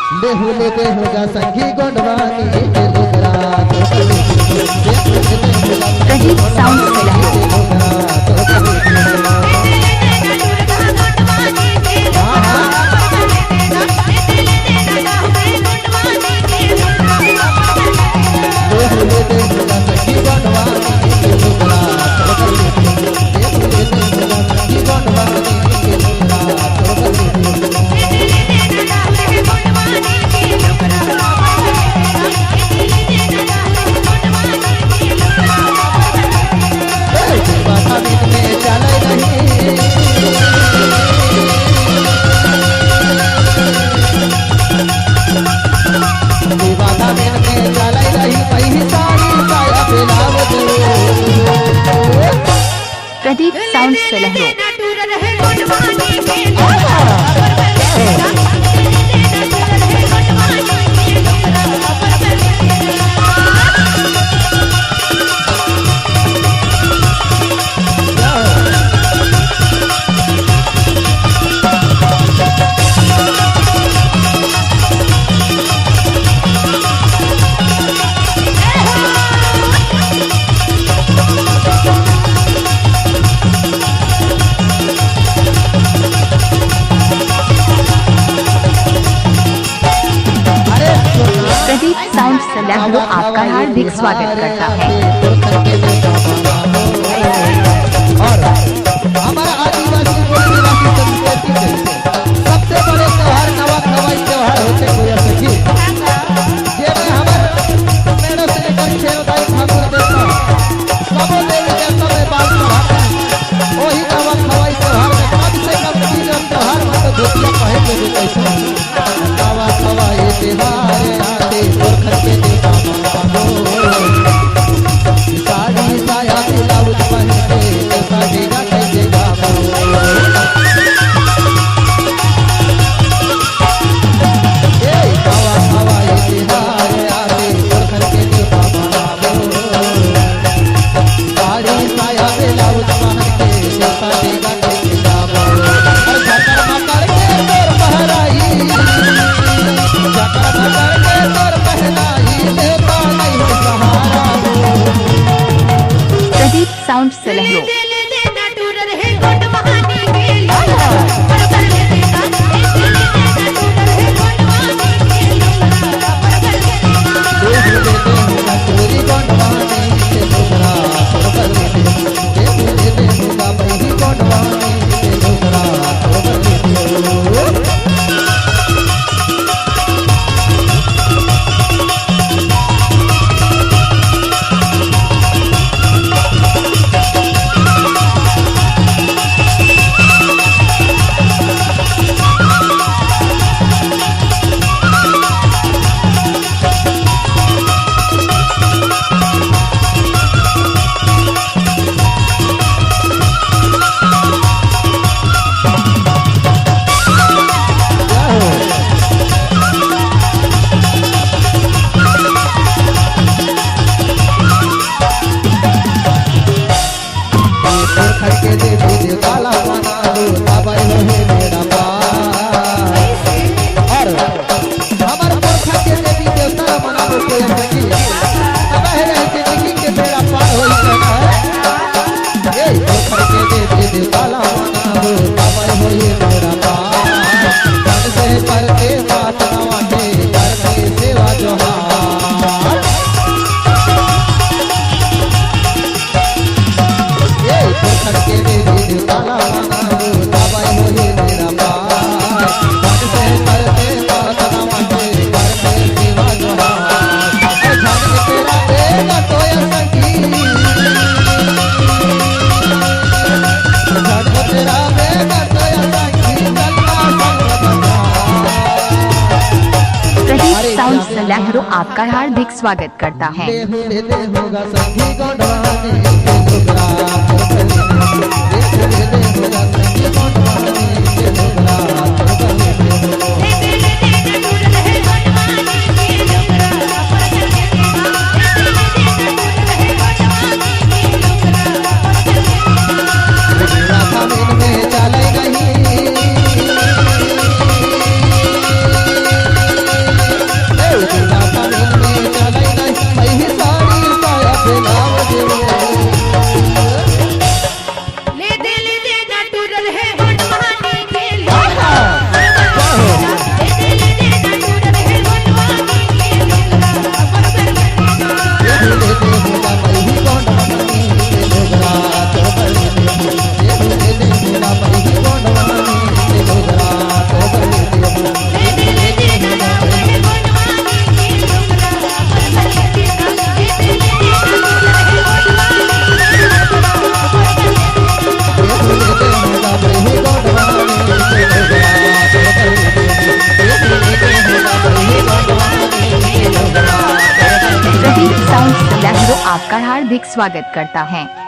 देहुले देहुगा संगी गोंडवानी के लुगरा प्रदीप साउंड प्रदीप साउंड सलहरों साउंड सलहरों आपका हार्दिक स्वागत करता है। और हमारा आदिवासी संस्कृति में सबसे बड़े त्योहार नवा खवाई त्योहार होते हुए ये में हमारे पेड़ों से लेकर खेलदाई ठाकुर देवता सबो देवी देवता में बात बढ़ाते हैं। वही नवा खवाई त्योहार में कम से कम 3 त्योहार में तो धोतिया पहन ले कैसे नवा खवाई त्योहार आते गोरखन के देवता साड़ी साया ब्लाउज पहन के साजेगा कैसेगा साउंड सलहरों सलहरों आपका हार्दिक स्वागत करता है। हार्दिक स्वागत करता है।